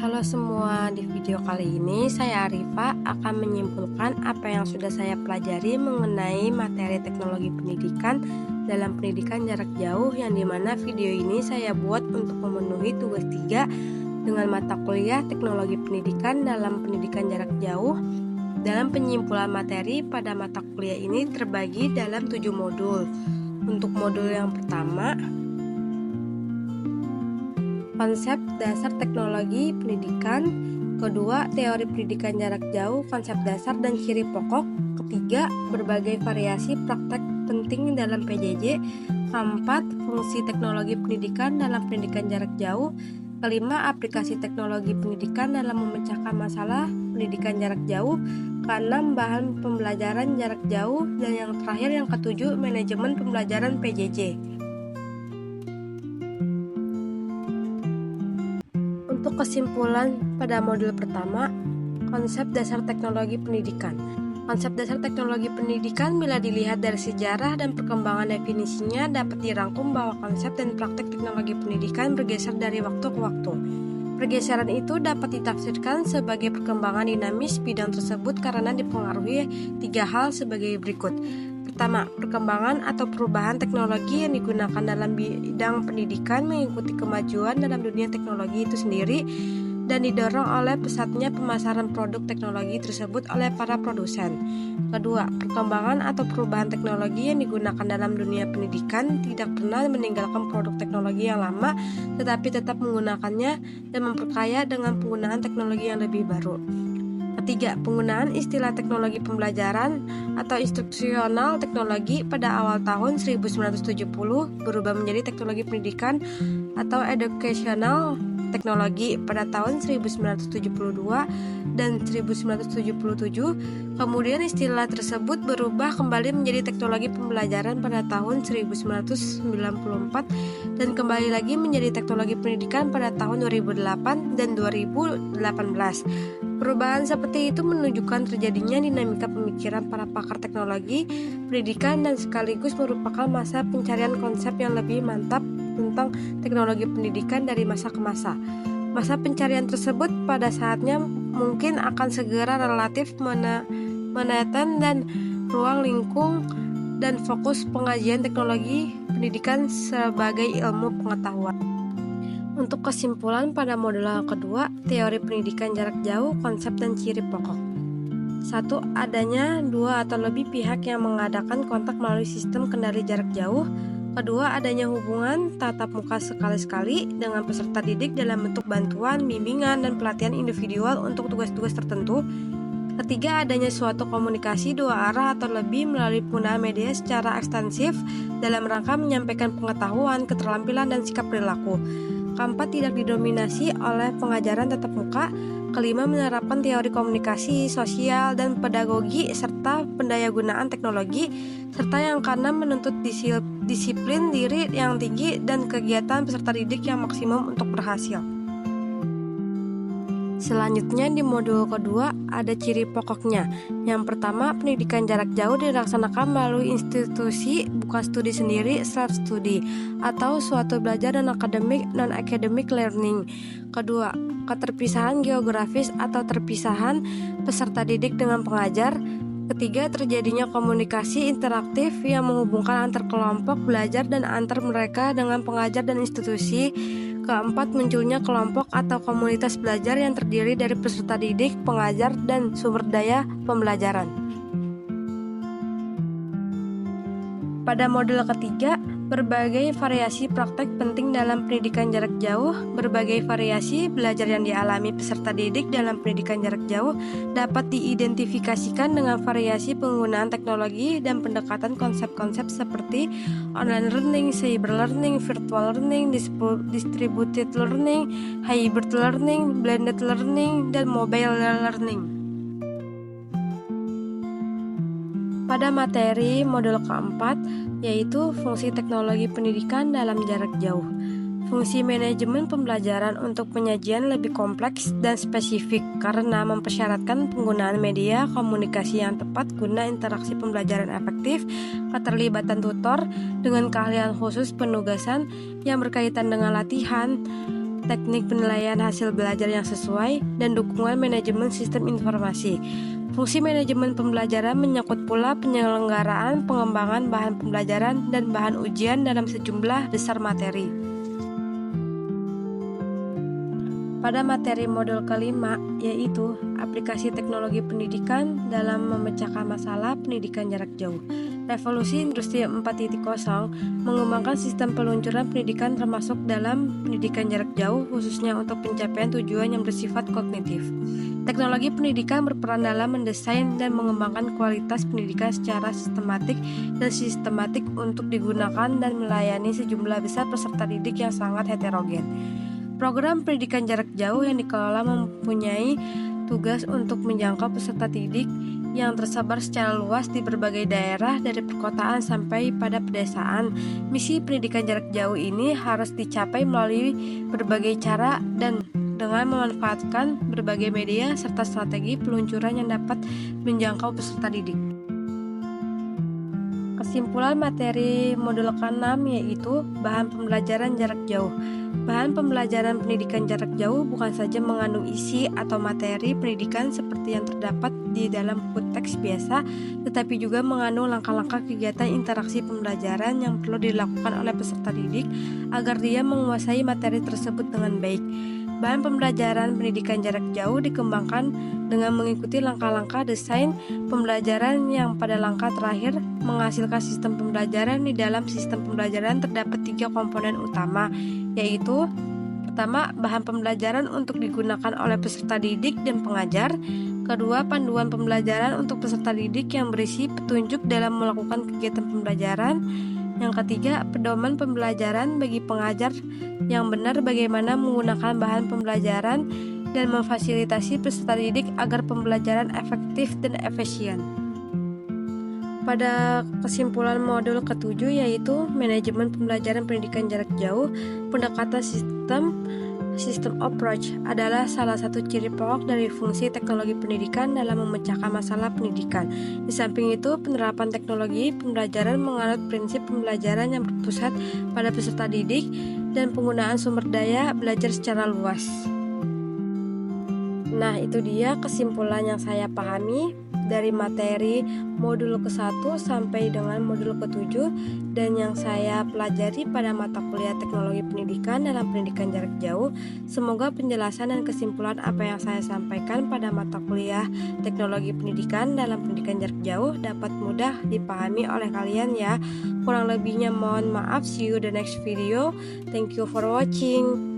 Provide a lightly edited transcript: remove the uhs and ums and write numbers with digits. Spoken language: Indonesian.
Halo semua, di video kali ini saya Arifa akan menyimpulkan apa yang sudah saya pelajari mengenai materi teknologi pendidikan dalam pendidikan jarak jauh, yang dimana video ini saya buat untuk memenuhi tugas 3 dengan mata kuliah teknologi pendidikan dalam pendidikan jarak jauh. Dalam penyimpulan materi pada mata kuliah ini terbagi dalam 7 modul. Untuk modul yang pertama, konsep dasar teknologi pendidikan. Kedua, teori pendidikan jarak jauh, konsep dasar dan ciri pokok. Ketiga, berbagai variasi praktek penting dalam PJJ. Keempat, fungsi teknologi pendidikan dalam pendidikan jarak jauh. Kelima, aplikasi teknologi pendidikan dalam memecahkan masalah pendidikan jarak jauh. Keenam, bahan pembelajaran jarak jauh. Dan yang terakhir, yang ketujuh, manajemen pembelajaran PJJ. Untuk kesimpulan pada modul pertama, konsep dasar teknologi pendidikan. Konsep dasar teknologi pendidikan bila dilihat dari sejarah dan perkembangan definisinya dapat dirangkum bahwa konsep dan praktek teknologi pendidikan bergeser dari waktu ke waktu. Pergeseran itu dapat ditafsirkan sebagai perkembangan dinamis bidang tersebut karena dipengaruhi 3 hal sebagai berikut. Pertama, perkembangan atau perubahan teknologi yang digunakan dalam bidang pendidikan mengikuti kemajuan dalam dunia teknologi itu sendiri dan didorong oleh pesatnya pemasaran produk teknologi tersebut oleh para produsen. Kedua, perkembangan atau perubahan teknologi yang digunakan dalam dunia pendidikan tidak pernah meninggalkan produk teknologi yang lama, tetapi tetap menggunakannya dan memperkaya dengan penggunaan teknologi yang lebih baru. Ketiga, penggunaan istilah teknologi pembelajaran atau instruksional teknologi pada awal tahun 1970 berubah menjadi teknologi pendidikan atau educational teknologi pada tahun 1972 dan 1977. Kemudian istilah tersebut berubah kembali menjadi teknologi pembelajaran pada tahun 1994 dan kembali lagi menjadi teknologi pendidikan pada tahun 2008 dan 2018. Perubahan seperti itu menunjukkan terjadinya dinamika pemikiran para pakar teknologi pendidikan dan sekaligus merupakan masa pencarian konsep yang lebih mantap tentang teknologi pendidikan dari masa ke masa. Masa pencarian tersebut pada saatnya mungkin akan segera relatif menekan dan ruang lingkung dan fokus pengajian teknologi pendidikan sebagai ilmu pengetahuan. Untuk kesimpulan pada modul kedua, teori pendidikan jarak jauh, konsep dan ciri pokok. 1. Adanya 2 atau lebih pihak yang mengadakan kontak melalui sistem kendali jarak jauh. Kedua, adanya hubungan tatap muka sekali-sekali dengan peserta didik dalam bentuk bantuan, bimbingan, dan pelatihan individual untuk tugas-tugas tertentu. Ketiga, adanya suatu komunikasi 2 arah atau lebih melalui penggunaan media secara ekstensif dalam rangka menyampaikan pengetahuan, keterampilan, dan sikap perilaku. Keempat, tidak didominasi oleh pengajaran tatap muka. Kelima, menerapkan teori komunikasi, sosial, dan pedagogi serta pendayagunaan teknologi, serta yang keenam menuntut disiplin diri yang tinggi dan kegiatan peserta didik yang maksimum untuk berhasil. Selanjutnya di modul kedua ada ciri pokoknya. Yang pertama, pendidikan jarak jauh dilaksanakan melalui institusi, bukan studi sendiri, self-study, atau suatu belajar dan akademik non-academic learning. Kedua, keterpisahan geografis atau terpisahan peserta didik dengan pengajar. Ketiga, terjadinya komunikasi interaktif yang menghubungkan antar kelompok belajar dan antar mereka dengan pengajar dan institusi. Keempat, munculnya kelompok atau komunitas belajar yang terdiri dari peserta didik, pengajar, dan sumber daya pembelajaran. Pada modul ketiga, berbagai variasi praktek penting dalam pendidikan jarak jauh. Berbagai variasi belajar yang dialami peserta didik dalam pendidikan jarak jauh dapat diidentifikasikan dengan variasi penggunaan teknologi dan pendekatan konsep-konsep seperti online learning, cyber learning, virtual learning, distributed learning, hybrid learning, blended learning, dan mobile learning. Pada materi modul keempat, yaitu fungsi teknologi pendidikan dalam jarak jauh. Fungsi manajemen pembelajaran untuk penyajian lebih kompleks dan spesifik karena mempersyaratkan penggunaan media komunikasi yang tepat guna interaksi pembelajaran efektif, keterlibatan tutor dengan keahlian khusus penugasan yang berkaitan dengan latihan, teknik penilaian hasil belajar yang sesuai, dan dukungan manajemen sistem informasi. Fungsi manajemen pembelajaran menyangkut pula penyelenggaraan pengembangan bahan pembelajaran dan bahan ujian dalam sejumlah besar materi. Pada materi modul kelima, yaitu aplikasi teknologi pendidikan dalam memecahkan masalah pendidikan jarak jauh. Revolusi Industri 4.0 mengembangkan sistem peluncuran pendidikan termasuk dalam pendidikan jarak jauh khususnya untuk pencapaian tujuan yang bersifat kognitif. Teknologi pendidikan berperan dalam mendesain dan mengembangkan kualitas pendidikan secara sistematik untuk digunakan dan melayani sejumlah besar peserta didik yang sangat heterogen. Program pendidikan jarak jauh yang dikelola mempunyai tugas untuk menjangkau peserta didik yang tersebar secara luas di berbagai daerah dari perkotaan sampai pada pedesaan. Misi pendidikan jarak jauh ini harus dicapai melalui berbagai cara dan dengan memanfaatkan berbagai media serta strategi peluncuran yang dapat menjangkau peserta didik. Kesimpulan materi modul ke-6 yaitu bahan pembelajaran jarak jauh. Bahan pembelajaran pendidikan jarak jauh bukan saja mengandung isi atau materi pendidikan seperti yang terdapat di dalam buku teks biasa, tetapi juga mengandung langkah-langkah kegiatan interaksi pembelajaran yang perlu dilakukan oleh peserta didik agar dia menguasai materi tersebut dengan baik. Bahan pembelajaran pendidikan jarak jauh dikembangkan dengan mengikuti langkah-langkah desain pembelajaran yang pada langkah terakhir menghasilkan sistem pembelajaran. Di dalam sistem pembelajaran terdapat 3 komponen utama, yaitu pertama, bahan pembelajaran untuk digunakan oleh peserta didik dan pengajar. Kedua, panduan pembelajaran untuk peserta didik yang berisi petunjuk dalam melakukan kegiatan pembelajaran. Yang ketiga, pedoman pembelajaran bagi pengajar yang benar bagaimana menggunakan bahan pembelajaran dan memfasilitasi peserta didik agar pembelajaran efektif dan efisien. Pada kesimpulan modul ke-7 yaitu manajemen pembelajaran pendidikan jarak jauh, pendekatan System approach adalah salah satu ciri pokok dari fungsi teknologi pendidikan dalam memecahkan masalah pendidikan. Di samping itu, penerapan teknologi pembelajaran menganut prinsip pembelajaran yang berpusat pada peserta didik dan penggunaan sumber daya belajar secara luas. Nah, itu dia kesimpulan yang saya pahami dari materi modul ke-1 sampai dengan modul ke-7 dan yang saya pelajari pada mata kuliah teknologi pendidikan dalam pendidikan jarak jauh. Semoga penjelasan dan kesimpulan apa yang saya sampaikan pada mata kuliah teknologi pendidikan dalam pendidikan jarak jauh dapat mudah dipahami oleh kalian ya. Kurang lebihnya mohon maaf. See you the next video. Thank you for watching.